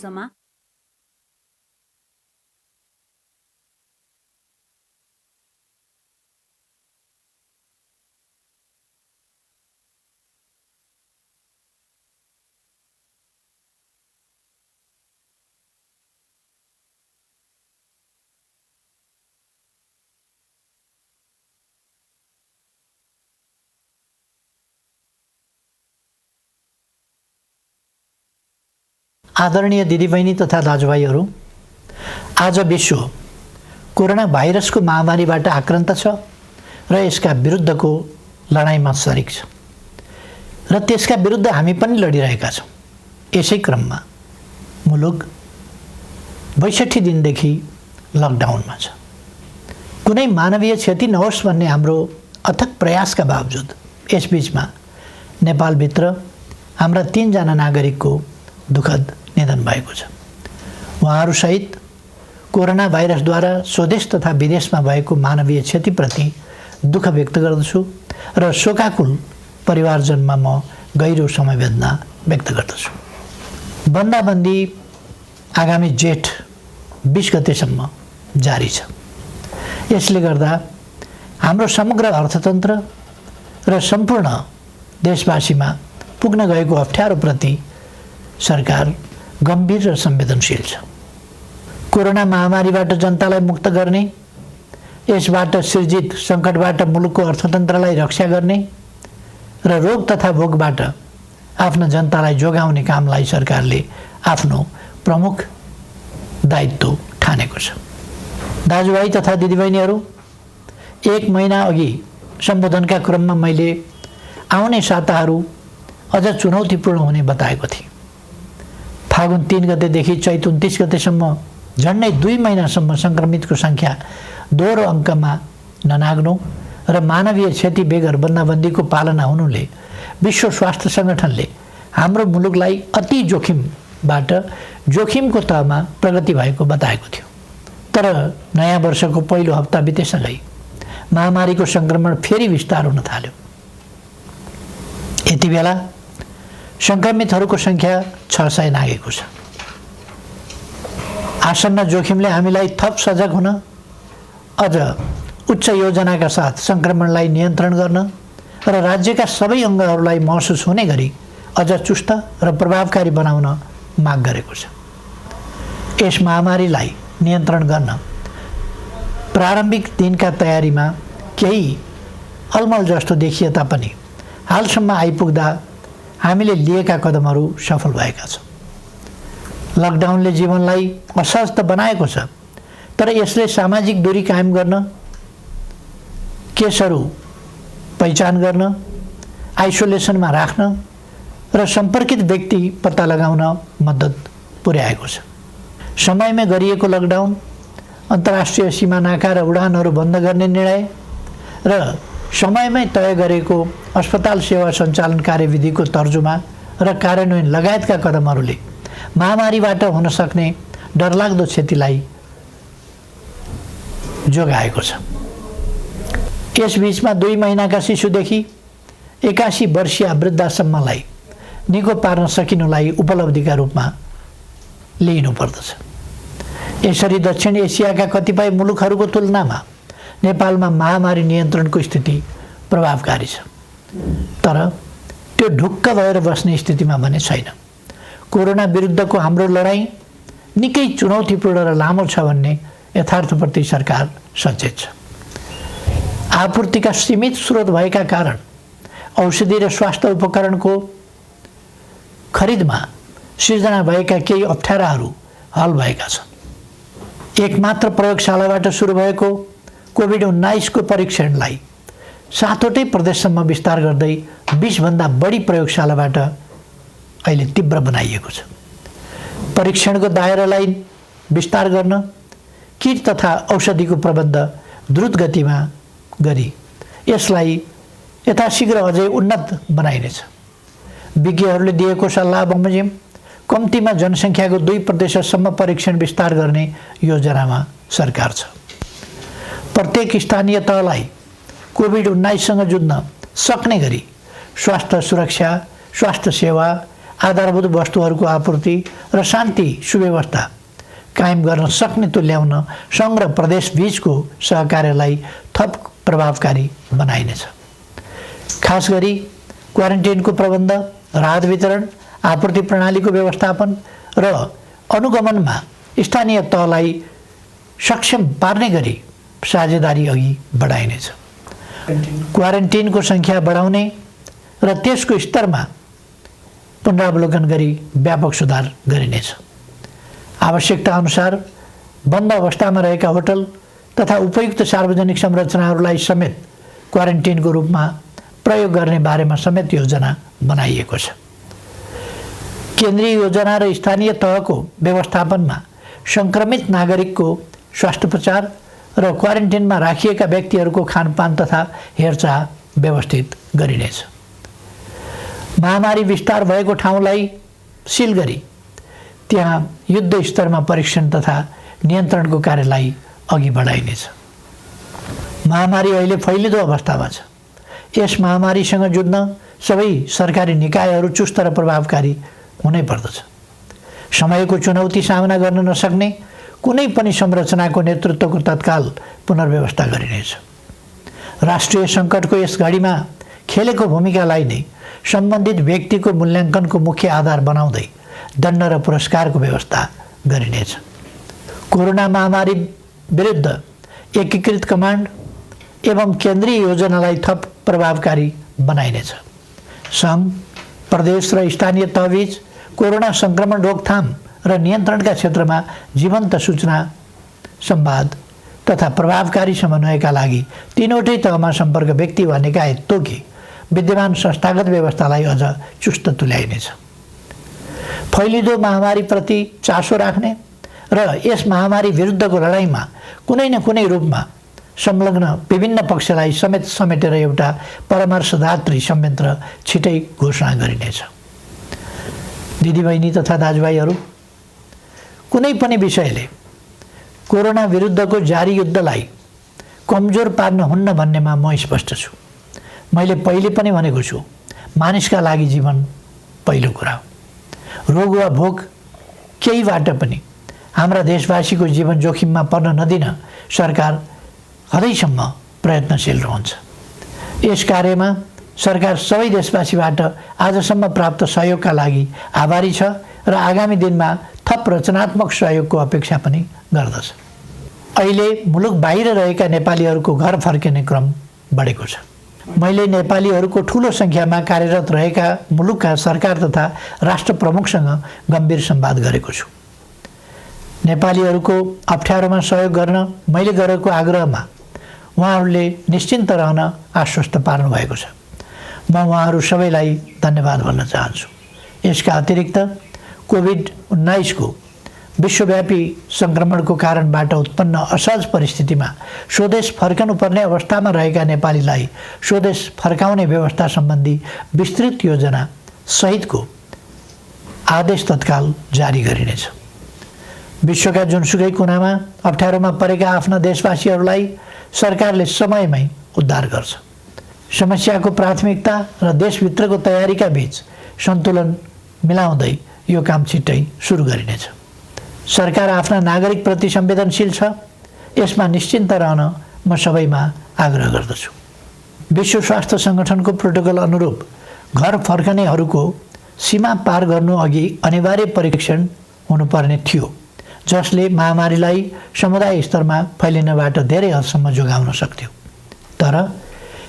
वर्षमा आदरणीय दिदीबहिनी तथा दाजुभाइहरू, आज विश्व कोरोना भाइरसको महामारीबाट आक्रान्त छ र यसका विरुद्धको लडाइँमा सरिक छ र त्यसका विरुद्ध हामी पनि लडिरहेका छौँ। यसै क्रममा मुलुक 62 दिनदेखि लकडाउनमा छ। कुनै मानवीय क्षति नहोस् भन्ने हाम्रो अथक प्रयासका बावजुद यसबीचमा नेपालभित्र हाम्रा 3 जना नागरिकको दुःखद निधन भएको छ। उहाँहरूसहित कोरोना भाइरसद्वारा स्वदेश तथा विदेशमा भएको मानवीय क्षतिप्रति दुःख व्यक्त गर्दछु र शोकाकुल परिवारजनमा म गहिरो समवेदना व्यक्त गर्दछु। बन्दाबन्दी आगामी जेठ 20 गतेसम्म जारी छ। यसले गर्दा हाम्रो समग्र अर्थतन्त्र र सम्पूर्ण देशवासीमा पुग्न गएको अप्ठ्यारोप्रति सरकार गम्भीर र संवेदनशील छ। कोरोना महामारीबाट जनतालाई मुक्त गर्ने, यसबाट सृजित सङ्कटबाट मुलुकको अर्थतन्त्रलाई रक्षा गर्ने र रोग तथा भोगबाट आफ्ना जनतालाई जोगाउने कामलाई सरकारले आफ्नो प्रमुख दायित्व ठानेको छ। दाजुभाइ तथा दिदीबहिनीहरू, 1 महिना अघि सम्बोधनका क्रममा मैले आउने साताहरू अझ चुनौतीपूर्ण हुने बताएको थिएँ। फागुन 3 गतेदेखि चैत 29 गतेसम्म झन्डै 2 महिनासम्म सङ्क्रमितको सङ्ख्या दोहोरो अङ्कमा ननाग्नु र मानवीय क्षति बेगर बन्दाबन्दीको पालना हुनुले विश्व स्वास्थ्य सङ्गठनले हाम्रो मुलुकलाई अति जोखिमको तहमा प्रगति भएको बताएको थियो। तर नयाँ वर्षको पहिलो हप्ता बितेसँगै महामारीको सङ्क्रमण फेरि विस्तार हुन थाल्यो। यति बेला सङ्क्रमितहरूको सङ्ख्या 600 नागेको छ। आसन्न जोखिमले हामीलाई थप सजग हुन, अझ उच्च योजनाका साथ सङ्क्रमणलाई नियन्त्रण गर्न र राज्यका सबै अङ्गहरूलाई महसुस हुने गरी अझ चुस्त र प्रभावकारी बनाउन माग गरेको छ। यस महामारीलाई नियन्त्रण गर्न प्रारम्भिक दिनका तयारीमा केही अलमल जस्तो देखिए तापनि हालसम्म आइपुग्दा हामीले लिएका कदमहरू सफल भएका छन्। लकडाउनले जीवनलाई असहज त बनाएको छ, तर यसले सामाजिक दूरी कायम गर्न, केसहरू पहिचान गर्न, आइसोलेसनमा राख्न र सम्पर्कित व्यक्ति पत्ता लगाउन मद्दत पुर्याएको छ। समयमै गरिएको लकडाउन, अन्तर्राष्ट्रिय सीमा नाका र उडानहरू बन्द गर्ने निर्णय र समयमै तय गरेको अस्पताल सेवा सञ्चालन कार्यविधिको तर्जुमा र कार्यान्वयन लगायतका कदमहरूले महामारीबाट हुन सक्ने डरलाग्दो क्षतिलाई जोगाएको छ। यसबीचमा 2 महिनाका शिशुदेखि 81 वर्षीय वृद्धासम्मलाई निको पार्न सकिनुलाई उपलब्धिका रूपमा लिइनुपर्दछ। यसरी दक्षिण एसियाका कतिपय मुलुकहरूको तुलनामा नेपालमा महामारी नियन्त्रणको स्थिति प्रभावकारी छ, तर त्यो ढुक्क भएर बस्ने स्थितिमा भने छैन। कोरोना विरुद्धको हाम्रो लडाईँ निकै चुनौतीपूर्ण र लामो छ भन्ने यथार्थप्रति सरकार सचेत छ। आपूर्तिका सीमित स्रोत भएका कारण औषधि र स्वास्थ्य उपकरणको खरिदमा सिर्जना भएका केही अप्ठ्याराहरू हल भएका छन्। एकमात्र प्रयोगशालाबाट सुरु भएको कोभिड-19 को परीक्षणलाई 7वटै प्रदेशसम्म विस्तार गर्दै 20 भन्दा बढी प्रयोगशालाबाट अहिले तीव्र बनाइएको छ। परीक्षणको दायरालाई विस्तार गर्न किट तथा औषधिको प्रबन्ध द्रुत गतिमा गरी यसलाई यथाशीघ्र अझै उन्नत बनाइनेछ। विज्ञहरूले दिएको सल्लाह बमोजिम कम्तीमा जनसङ्ख्याको 2% परीक्षण विस्तार गर्ने योजनामा सरकार छ। प्रत्येक स्थानीय तहलाई कोभिड-19सँग जुझ्न सक्ने गरी स्वास्थ्य सुरक्षा, स्वास्थ्य सेवा, आधारभूत वस्तुहरूको आपूर्ति र शान्ति सुव्यवस्था कायम गर्न सक्ने तुल्याउन सङ्घ र प्रदेश बीचको सहकार्यलाई थप प्रभावकारी बनाइनेछ। खास गरी क्वारेन्टाइनको प्रबन्ध, राहत वितरण, आपूर्ति प्रणालीको व्यवस्थापन र अनुगमनमा स्थानीय तहलाई सक्षम पार्ने गरी साझेदारी अघि बढाइनेछ। क्वारेन्टाइनको सङ्ख्या बढाउने र त्यसको स्तरमा पुनरावलोकन गरी व्यापक सुधार गरिनेछ। आवश्यकता अनुसार बन्द अवस्थामा रहेका होटल तथा उपयुक्त सार्वजनिक संरचनाहरूलाई समेत क्वारेन्टाइनको रूपमा प्रयोग गर्ने बारेमा समेत योजना बनाइएको छ। केन्द्रीय योजना र स्थानीय तहको व्यवस्थापनमा सङ्क्रमित नागरिकको स्वास्थ्योपचार र क्वारेन्टाइनमा राखिएका व्यक्तिहरूको खानपान तथा हेरचाह व्यवस्थित गरिनेछ। महामारी विस्तार भएको ठाउँलाई सिल गरी त्यहाँ युद्ध स्तरमा परीक्षण तथा नियन्त्रणको कार्यलाई अघि बढाइनेछ। महामारी अहिले फैलिँदो अवस्थामा छ। यस महामारीसँग जुझ्न सबै सरकारी निकायहरू चुस्त र प्रभावकारी हुनै पर्दछ। समयको चुनौती सामना गर्न नसक्ने कुनै पनि संरचनाको नेतृत्वको तत्काल पुनर्व्यवस्था गरिनेछ। राष्ट्रिय सङ्कटको यस घडीमा खेलेको भूमिकालाई नै सम्बन्धित व्यक्तिको मूल्याङ्कनको मुख्य आधार बनाउँदै दण्ड र पुरस्कारको व्यवस्था गरिनेछ। कोरोना महामारी विरुद्ध एकीकृत कमान्ड एवं केन्द्रीय योजनालाई थप प्रभावकारी बनाइनेछ। सङ्घ, प्रदेश र स्थानीय तहबीच कोरोना सङ्क्रमण रोकथाम र नियन्त्रणका क्षेत्रमा जीवन्त सूचना, संवाद तथा प्रभावकारी समन्वयका लागि तीनवटै तहमा सम्पर्क व्यक्ति वा निकाय तोकी विद्यमान संस्थागत व्यवस्थालाई अझ चुस्त तुल्याइनेछ। फैलिँदो महामारीप्रति चासो राख्ने र यस महामारी विरुद्धको लडाइँमा कुनै न कुनै रूपमा संलग्न विभिन्न पक्षलाई समेटेर एउटा परामर्शदात्री संयन्त्र छिटै घोषणा गरिनेछ। दिदीबहिनी तथा दाजुभाइहरू, कुनै पनि विषयले कोरोना विरुद्धको जारी युद्धलाई कमजोर पार्न हुन्न भन्नेमा म स्पष्ट छु। मैले पहिले पनि भनेको छु, मानिसका लागि जीवन पहिलो कुरा हो। रोग वा भोग केहीबाट पनि हाम्रा देशवासीको जीवन जोखिममा पर्न नदिन सरकार हदैसम्म प्रयत्नशील रहन्छ। यस कार्यमा सरकार सबै देशवासीबाट आजसम्म प्राप्त सहयोगका लागि आभारी छ र आगामी दिनमा थप रचनात्मक सहयोगको अपेक्षा पनि गर्दछ। अहिले मुलुक बाहिर रहेका नेपालीहरूको घर फर्किने क्रम बढेको छ। मैले नेपालीहरूको ठुलो सङ्ख्यामा कार्यरत रहेका मुलुकका सरकार तथा राष्ट्र प्रमुखसँग गम्भीर संवाद गरेको छु। नेपालीहरूको अप्ठ्यारोमा सहयोग गर्न मैले गरेको आग्रहमा उहाँहरूले निश्चिन्त रहन आश्वस्त पार्नु भएको छ। म उहाँहरू सबैलाई धन्यवाद भन्न चाहन्छु। यसका अतिरिक्त कोभिड-19 को विश्वव्यापी सङ्क्रमणको कारणबाट उत्पन्न असहज परिस्थितिमा स्वदेश फर्कनुपर्ने अवस्थामा रहेका नेपालीलाई स्वदेश फर्काउने व्यवस्था सम्बन्धी विस्तृत योजना सहितको आदेश तत्काल जारी गरिनेछ। विश्वका जुनसुकै कुनामा अप्ठ्यारोमा परेका आफ्ना देशवासीहरूलाई सरकारले समयमै उद्धार गर्छ। समस्याको प्राथमिकता र देशभित्रको तयारीका बीच सन्तुलन मिलाउँदै यो काम छिट्टै सुरु गरिनेछ। सरकार आफ्ना नागरिकप्रति संवेदनशील छ, यसमा निश्चिन्त रहन म सबैमा आग्रह गर्दछु। विश्व स्वास्थ्य सङ्गठनको प्रोटोकल अनुरूप घर फर्कनेहरूको सीमा पार गर्नु अघि अनिवार्य परीक्षण हुनुपर्ने थियो, जसले महामारीलाई समुदाय स्तरमा फैलिनबाट धेरै हदसम्म जोगाउन सक्थ्यो। तर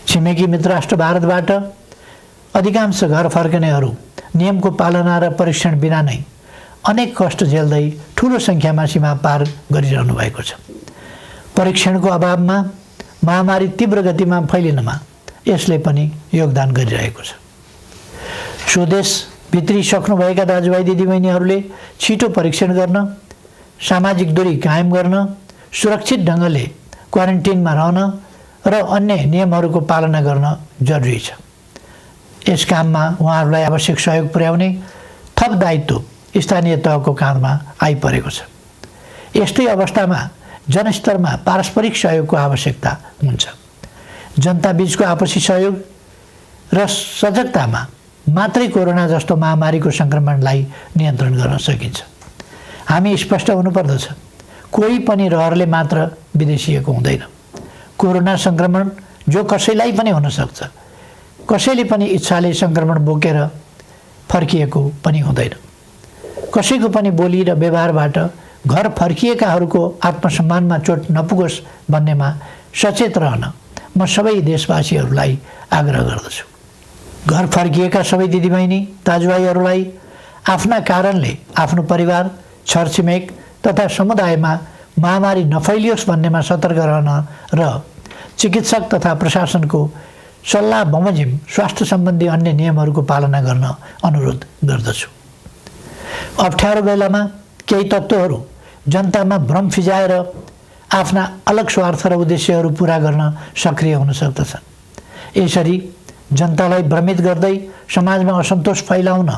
छिमेकी मित्र राष्ट्र भारतबाट अधिकांश घर फर्कनेहरू नियमको पालना र परीक्षण बिना नै अनेक कष्ट झेल्दै ठुलो सङ्ख्यामा सीमा पार गरिरहनु भएको छ। परीक्षणको अभावमा महामारी तीव्र गतिमा फैलिनमा यसले पनि योगदान गरिरहेको छ। स्वदेश भित्रिसक्नुभएका दाजुभाइ दिदीबहिनीहरूले छिटो परीक्षण गर्न, सामाजिक दूरी कायम गर्न, सुरक्षित ढङ्गले क्वारेन्टाइनमा रहन र अन्य नियमहरूको पालना गर्न जरुरी छ। यस काममा उहाँहरूलाई आवश्यक सहयोग पुर्याउने थप दायित्व स्थानीय तहको काँधमा आइपरेको छ। यस्तै अवस्थामा जनस्तरमा पारस्परिक सहयोगको आवश्यकता हुन्छ। जनताबीचको आपसी सहयोग र सजगतामा मात्रै कोरोना जस्तो महामारीको सङ्क्रमणलाई नियन्त्रण गर्न सकिन्छ। हामी स्पष्ट हुनुपर्दछ, कोही पनि रहरले मात्र विदेशिएको हुँदैन। कोरोना सङ्क्रमण जो कसैलाई पनि हुनसक्छ, कसैले पनि इच्छाले सङ्क्रमण बोकेर फर्किएको पनि हुँदैन। कसैको पनि बोली र व्यवहारबाट घर फर्किएकाहरूको आत्मसम्मानमा चोट नपुगोस् भन्नेमा सचेत रहन म सबै देशवासीहरूलाई आग्रह गर्दछु। घर फर्किएका सबै दिदीबहिनी दाजुभाइहरूलाई आफ्ना कारणले आफ्नो परिवार, छरछिमेक तथा समुदायमा महामारी नफैलियोस् भन्नेमा सतर्क रहन र चिकित्सक तथा प्रशासनको सल्लाह बमोजिम स्वास्थ्य सम्बन्धी अन्य नियमहरूको पालना गर्न अनुरोध गर्दछु। अप्ठ्यारो बेलामा केही तत्त्वहरू जनतामा भ्रम फिजाएर आफ्ना अलग स्वार्थ र उद्देश्यहरू पुरा गर्न सक्रिय हुन सक्दछन्। यसरी जनतालाई भ्रमित गर्दै समाजमा असन्तोष फैलाउन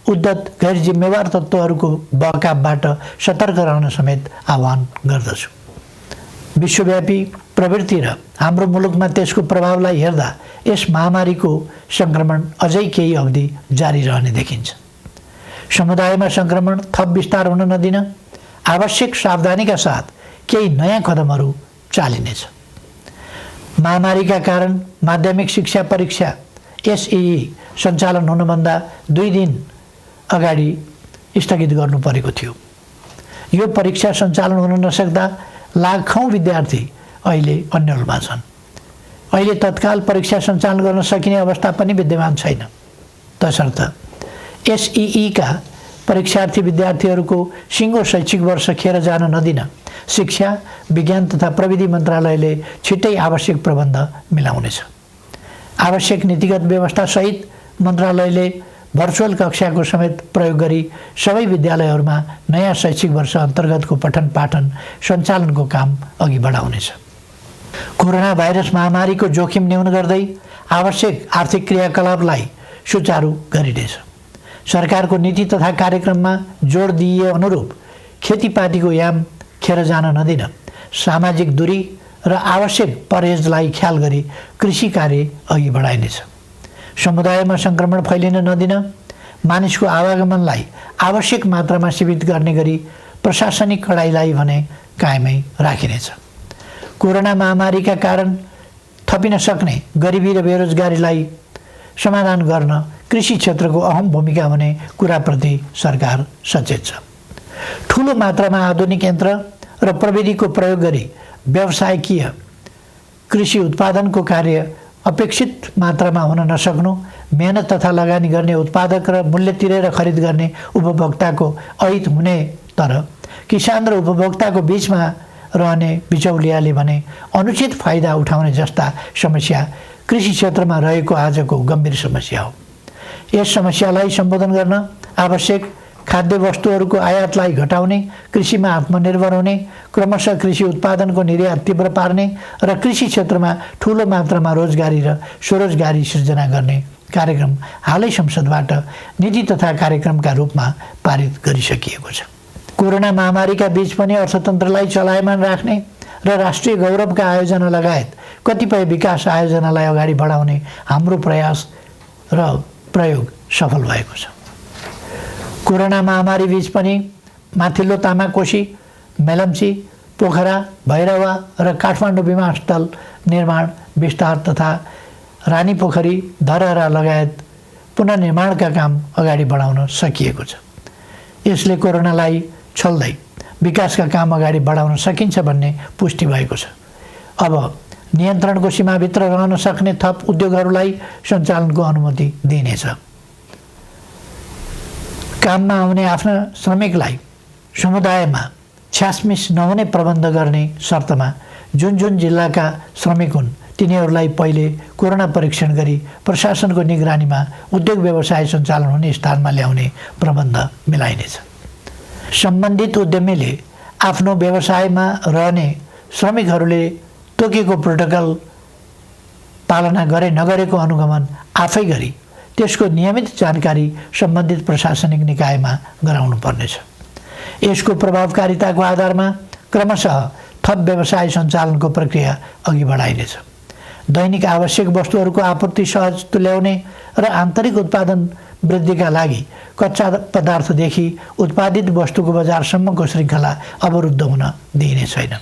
उद्धत गैर जिम्मेवार तत्त्वहरूको बहकावबाट सतर्क रहन समेत आह्वान गर्दछु। विश्वव्यापी प्रवृत्ति र हाम्रो मुलुकमा त्यसको प्रभावलाई हेर्दा यस महामारीको सङ्क्रमण अझै केही अवधि जारी रहने देखिन्छ। समुदायमा सङ्क्रमण थप विस्तार हुन नदिन आवश्यक सावधानीका साथ केही नयाँ कदमहरू चालिनेछ। महामारीका कारण माध्यमिक शिक्षा परीक्षा एसईई सञ्चालन हुनुभन्दा 2 दिन अगाडि स्थगित गर्नु परेको थियो। यो परीक्षा सञ्चालन हुन नसक्दा लाखौँ विद्यार्थी अहिले अन्यलमा छन्। अहिले तत्काल परीक्षा सञ्चालन गर्न सकिने अवस्था पनि विद्यमान छैन। तसर्थ एसईईका परीक्षार्थी विद्यार्थीहरूको सिङ्गो शैक्षिक वर्ष खेर जान नदिन शिक्षा, विज्ञान तथा प्रविधि मन्त्रालयले छिट्टै आवश्यक प्रबन्ध मिलाउनेछ। आवश्यक नीतिगत व्यवस्थासहित मन्त्रालयले भर्चुअल कक्षाको समेत प्रयोग गरी सबै विद्यालयहरूमा नयाँ शैक्षिक वर्ष अन्तर्गतको पठन पाठन सञ्चालनको काम अघि बढाउनेछ। कोरोना भाइरस महामारीको जोखिम न्यून गर्दै आवश्यक आर्थिक क्रियाकलापलाई सुचारू गरिनेछ। सरकारको नीति तथा कार्यक्रममा जोड दिइए अनुरूप खेतीपातीको याम खेर जान नदिन सामाजिक दूरी र आवश्यक परहेजलाई ख्याल गरी कृषि कार्य अघि बढाइनेछ। समुदायमा सङ्क्रमण फैलिन नदिन मानिसको आवागमनलाई आवश्यक मात्रामा सीमित गर्ने गरी प्रशासनिक कडाइलाई भने कायमै राखिनेछ। कोरोना महामारीका कारण थपिन सक्ने गरिबी र बेरोजगारीलाई समाधान गर्न कृषि क्षेत्रको अहम भूमिका हुने कुराप्रति सरकार सचेत छ। ठुलो मात्रामा आधुनिक यन्त्र र प्रविधिको प्रयोग गरी व्यवसायिकीय कृषि उत्पादनको कार्य अपेक्षित मात्रामा हुन नसक्नु, मेहनत तथा लगानी गर्ने उत्पादक र मूल्य तिरेर खरिद गर्ने उपभोक्ताको अहित हुने, तर किसान र उपभोक्ताको बीचमा रहने बिचौलियाले भने अनुचित फाइदा उठाउने जस्ता समस्या कृषि क्षेत्रमा रहेको आजको गम्भीर समस्या हो। यस समस्यालाई सम्बोधन गर्न आवश्यक खाद्य वस्तुहरूको आयातलाई घटाउने, कृषिमा आत्मनिर्भर हुने, क्रमशः कृषि उत्पादनको निर्यात तीव्र पार्ने र कृषि क्षेत्रमा ठुलो मात्रामा रोजगारी र स्वरोजगारी सृजना गर्ने कार्यक्रम हालै संसदबाट नीति तथा कार्यक्रमका रूपमा पारित गरिसकिएको छ। कोरोना महामारीका बीच पनि अर्थतन्त्रलाई चलायमान राख्ने र राष्ट्रिय गौरवका आयोजना लगायत कतिपय विकास आयोजनालाई अगाडि बढाउने हाम्रो प्रयास र प्रयोग सफल भएको छ। कोरोना महामारी बीच पनि माथिल्लो तामाकोशी, मेलम्ची, पोखरा, भैरवा र काठमाडौँ विमानस्थल निर्माण विस्तार तथा रानी पोखरी, धरहरा लगायत पुनर्निर्माणका काम अगाडि बढाउन सकिएको छ। यसले कोरोनालाई छल्दै विकासका काम अगाडि बढाउन सकिन्छ भन्ने पुष्टि भएको छ। अब नियन्त्रणको सीमाभित्र रहन सक्ने थप उद्योगहरूलाई सञ्चालनको अनुमति दिइनेछ। काममा आउने आफ्ना श्रमिकलाई समुदायमा छ्यासमिस नहुने प्रबन्ध गर्ने शर्तमा जुन जुन जिल्लाका श्रमिक हुन् तिनीहरूलाई पहिले कोरोना परीक्षण गरी प्रशासनको निगरानीमा उद्योग व्यवसाय सञ्चालन हुने स्थानमा ल्याउने प्रबन्ध मिलाइनेछ। सम्बन्धित उद्यमीले आफ्नो व्यवसायमा रहने श्रमिकहरूले तोकेको प्रोटोकल पालना गरे नगरेको अनुगमन आफै गरी त्यसको नियमित जानकारी सम्बन्धित प्रशासनिक निकायमा गराउनु पर्नेछ। यसको प्रभावकारिताको आधारमा क्रमशः थप व्यवसाय सञ्चालनको प्रक्रिया अघि बढाइनेछ। दैनिक आवश्यक वस्तुहरूको आपूर्ति सहज तुल्याउने र आन्तरिक उत्पादन वृद्धिका लागि कच्चा पदार्थदेखि उत्पादित वस्तुको बजारसम्मको श्रृङ्खला अवरुद्ध हुन दिइने छैन।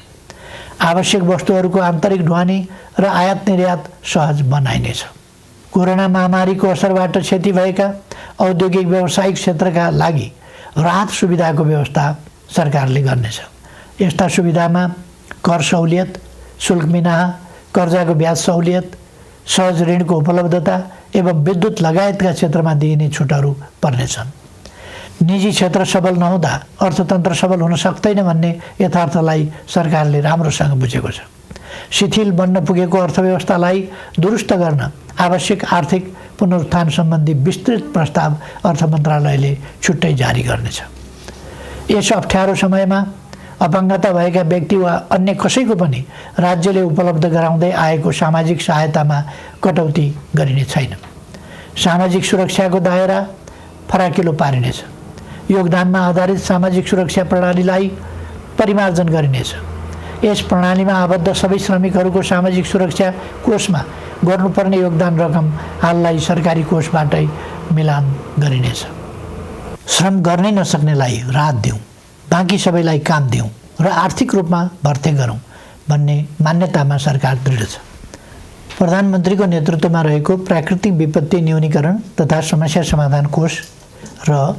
आवश्यक वस्तुहरूको आन्तरिक ढुवानी र आयात निर्यात सहज बनाइनेछ। कोरोना महामारीको असरबाट क्षति भएका औद्योगिक व्यावसायिक क्षेत्रका लागि राहत सुविधाको व्यवस्था सरकारले गर्नेछ। यस्ता सुविधामा कर सहुलियत, शुल्क मिनाहा, कर्जाको ब्याज सहुलियत, सहज ऋणको उपलब्धता एवं विद्युत लगायतका क्षेत्रमा दिइने छुटहरू पर्नेछन्। निजी क्षेत्र सबल नहुँदा अर्थतन्त्र सबल हुन सक्दैन भन्ने यथार्थलाई सरकारले राम्रोसँग बुझेको छ। शिथिल बन्न पुगेको अर्थव्यवस्थालाई दुरुस्त गर्न आवश्यक आर्थिक पुनरुत्थान सम्बन्धी विस्तृत प्रस्ताव अर्थ मन्त्रालयले छुट्टै जारी गर्नेछ। यस अप्ठ्यारो समयमा अपाङ्गता भएका व्यक्ति वा अन्य कसैको पनि राज्यले उपलब्ध गराउँदै आएको सामाजिक सहायतामा कटौती गरिने छैन। सामाजिक सुरक्षाको दायरा फराकिलो पारिनेछ। योगदानमा आधारित सामाजिक सुरक्षा प्रणालीलाई परिमार्जन गरिनेछ। यस प्रणालीमा आबद्ध सबै श्रमिकहरूको सामाजिक सुरक्षा कोषमा गर्नुपर्ने योगदान रकम हाललाई सरकारी कोषबाटै मिलान गरिनेछ। श्रम गर्नै नसक्नेलाई राहत दिउँ, बाँकी सबैलाई काम दिउँ र आर्थिक रूपमा भर्ती गरौँ भन्ने मान्यतामा सरकार दृढ छ। प्रधानमन्त्रीको नेतृत्वमा रहेको प्राकृतिक विपत्ति न्यूनीकरण तथा समस्या समाधान कोष र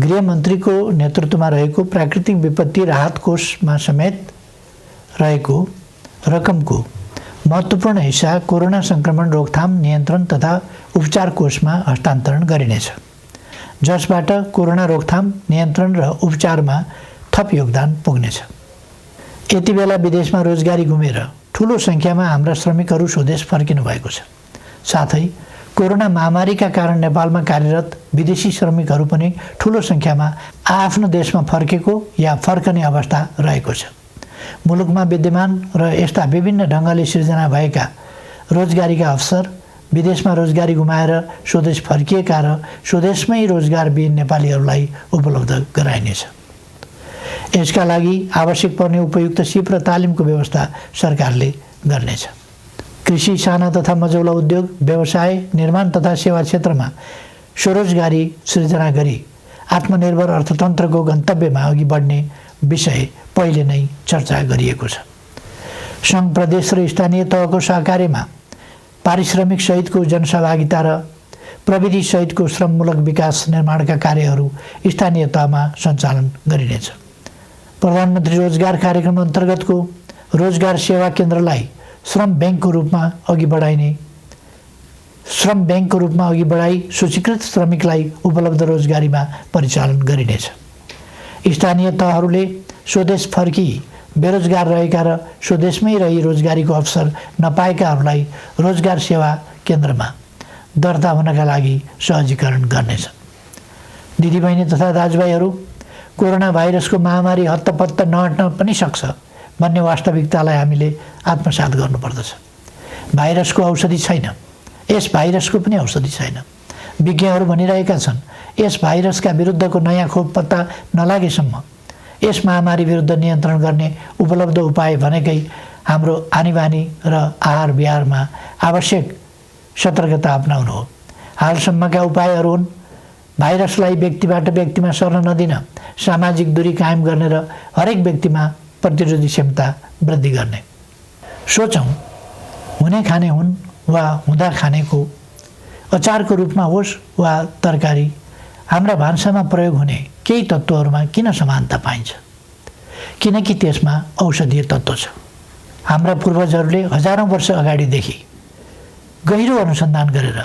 गृहमन्त्रीको नेतृत्वमा रहेको प्राकृतिक विपत्ति राहत कोषमा समेत रहेको रकमको महत्त्वपूर्ण हिस्सा कोरोना सङ्क्रमण रोकथाम, नियन्त्रण तथा उपचार कोषमा हस्तान्तरण गरिनेछ, जसबाट कोरोना रोकथाम, नियन्त्रण र उपचारमा थप योगदान पुग्नेछ। यति बेला विदेशमा रोजगारी गुमेर ठुलो सङ्ख्यामा हाम्रा श्रमिकहरू स्वदेश फर्किनु भएको छ। साथै कोरोना महामारीका कारण नेपालमा कार्यरत विदेशी श्रमिकहरू पनि ठुलो सङ्ख्यामा आफ्नो देशमा फर्केको या फर्कने अवस्था रहेको छ। मुलुकमा विद्यमान र यस्ता विभिन्न ढङ्गले सिर्जना भएका रोजगारीका अवसर, विदेशमा रोजगारी गुमाएर स्वदेश फर्किएका र स्वदेशमै रोजगारविहीन नेपालीहरूलाई उपलब्ध गराइनेछ। यसका लागि आवश्यक पर्ने उपयुक्त सिप र तालिमको व्यवस्था सरकारले गर्नेछ। कृषि, साना तथा मझौला उद्योग, व्यवसाय, निर्माण तथा सेवा क्षेत्रमा स्वरोजगारी सृजना गरी आत्मनिर्भर अर्थतन्त्रको गन्तव्यमा अघि बढ्ने विषय पहिले नै चर्चा गरिएको छ। सङ्घ, प्रदेश र स्थानीय तहको सहकार्यमा पारिश्रमिक सहितको जनसहभागिता र प्रविधि सहितको श्रममूलक विकास निर्माणका कार्यहरू स्थानीय तहमा सञ्चालन गरिनेछ। प्रधानमन्त्री रोजगार कार्यक्रम अन्तर्गतको रोजगार सेवा केन्द्रलाई श्रम ब्याङ्कको रूपमा अघि बढाई सूचीकृत श्रमिकलाई उपलब्ध रोजगारीमा परिचालन गरिनेछ। स्थानीय तहहरूले स्वदेश फर्की बेरोजगार रहेका र स्वदेशमै रही रोजगारीको अवसर नपाएकाहरूलाई रोजगार सेवा केन्द्रमा दर्ता हुनका लागि सहजीकरण गर्नेछ। दिदीबहिनी तथा दाजुभाइहरू, कोरोना भाइरसको महामारी हत्तपत्त नहट्न पनि सक्छ भन्ने वास्तविकतालाई हामीले आत्मसात गर्नुपर्दछ। भाइरसको औषधि छैन, यस भाइरसको पनि औषधि छैन। विज्ञहरू भनिरहेका छन्, यस भाइरसका विरुद्धको नयाँ खोप पत्ता नलागेसम्म यस महामारी विरुद्ध नियन्त्रण गर्ने उपलब्ध उपाय भनेकै हाम्रो आनीबानी र आहार विहारमा आवश्यक सतर्कता अपनाउनु हो। हालसम्मका उपायहरू हुन् भाइरसलाई व्यक्तिबाट व्यक्तिमा सर्न नदिन, सामाजिक दूरी कायम गर्ने र हरेक व्यक्तिमा प्रतिरोधी क्षमता वृद्धि गर्ने। सोचौँ, हुने खाने हुन् वा हुँदा खानेको अचारको रूपमा होस् वा तरकारी, हाम्रा भान्सामा प्रयोग हुने केही तत्त्वहरूमा किन समानता पाइन्छ? किनकि त्यसमा औषधीय तत्त्व छ। हाम्रा पूर्वजहरूले हजारौँ वर्ष अगाडिदेखि गहिरो अनुसन्धान गरेर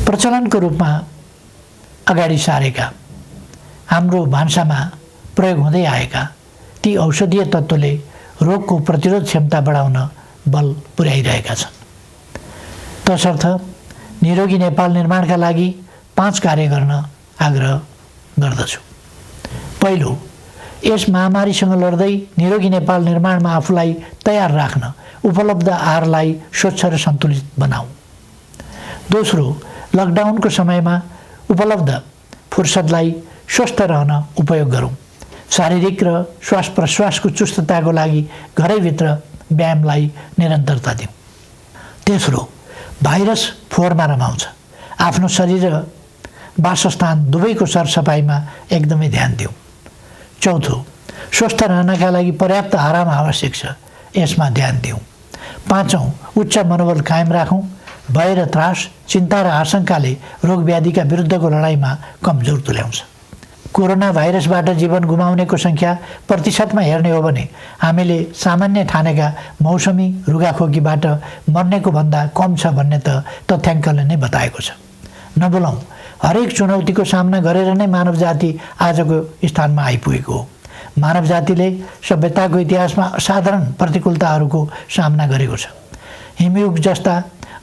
प्रचलनको रूपमा अगाडि सारेका, हाम्रो भान्सामा प्रयोग हुँदै आएका ती औषधीय तत्त्वले रोगको प्रतिरोध क्षमता बढाउन बल पुर्याइरहेका छन्। तसर्थ निरोगी नेपाल निर्माणका लागि 5 कार्य गर्न आग्रह गर्दछु। पहिलो, यस महामारीसँग लड्दै निरोगी नेपाल निर्माणमा आफूलाई तयार राख्न उपलब्ध आहारलाई स्वच्छ र सन्तुलित बनाऊ। दोस्रो, लकडाउनको समयमा उपलब्ध फुर्सदलाई स्वस्थ रहन उपयोग गरौँ। शारीरिक र श्वास प्रश्वासको चुस्तताको लागि घरैभित्र व्यायामलाई निरन्तरता दिउँ। तेस्रो, भाइरस फोहोरमा रमाउँछ। आफ्नो शरीर र वासस्थान दुवैको सरसफाइमा एकदमै ध्यान दिउँ। चौथो, स्वस्थ रहनका लागि पर्याप्त आराम आवश्यक छ, यसमा ध्यान दिउँ। पाँचौँ, उच्च मनोबल कायम राखौँ। भय र त्रास, चिन्ता र आशंकाले रोगव्याधिका विरुद्धको लडाइँमा कमजोर तुल्याउँछ। कोरोना भाइरसबाट जीवन गुमाउनेको सङ्ख्या प्रतिशतमा हेर्ने हो भने हामीले सामान्य ठानेका मौसमी रुगाखोकीबाट मर्नेको भन्दा कम छ भन्ने त तथ्याङ्कले नै बताएको छ। नबोलौँ, हरेक चुनौतीको सामना गरेर नै मानव जाति आजको स्थानमा आइपुगेको हो। मानव जातिले सभ्यताको इतिहासमा असाधारण प्रतिकूलताहरूको सामना गरेको छ। हिमयुग जस्ता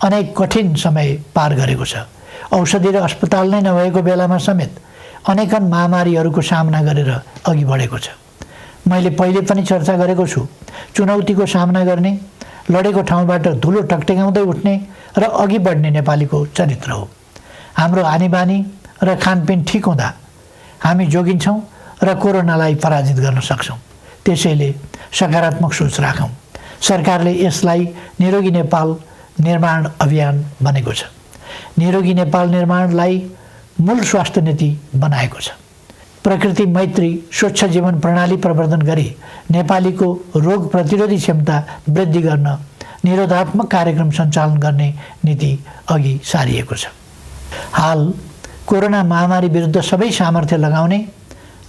अनेक कठिन समय पार गरेको छ। औषधि र अस्पताल नै नभएको बेलामा समेत अनेकन महामारीहरूको सामना गरेर अघि बढेको छ। मैले पहिले पनि चर्चा गरेको छु, चुनौतीको सामना गर्ने, लडेको ठाउँबाट धुलो टकटकाउँदै उठ्ने र अघि बढ्ने नेपालीको चरित्र हो। हाम्रो आनीबानी र खानपिन ठिक हुँदा हामी जोगिन्छौँ र कोरोनालाई पराजित गर्न सक्छौँ। त्यसैले सकारात्मक सोच राखौँ। सरकारले यसलाई निरोगी नेपाल निर्माण अभियान भनेको छ। निरोगी नेपाल निर्माणलाई मूल स्वास्थ्य नीति बनाएको छ। प्रकृति मैत्री स्वच्छ जीवन प्रणाली प्रवर्धन गरी नेपालीको रोग प्रतिरोधी क्षमता वृद्धि गर्न निरोधात्मक कार्यक्रम सञ्चालन गर्ने नीति अघि सारिएको छ। हाल कोरोना महामारी विरुद्ध सबै सामर्थ्य लगाउने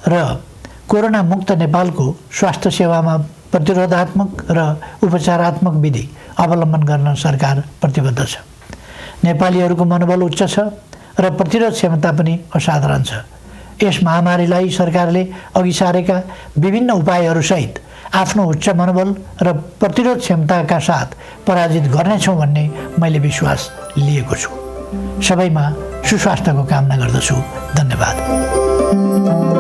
र कोरोना मुक्त नेपालको स्वास्थ्य सेवामा प्रतिरोधात्मक र उपचारात्मक विधि अवलम्बन गर्न सरकार प्रतिबद्ध छ। नेपालीहरूको मनोबल उच्च छ र प्रतिरोध क्षमता पनि असाधारण छ। यस महामारीलाई सरकारले अघि सारेका विभिन्न उपायहरूसहित आफ्नो उच्च मनोबल र प्रतिरोध क्षमताका साथ पराजित गर्नेछौँ भन्ने मैले विश्वास लिएको छु। सबैमा सुस्वास्थ्यको कामना गर्दछु। धन्यवाद।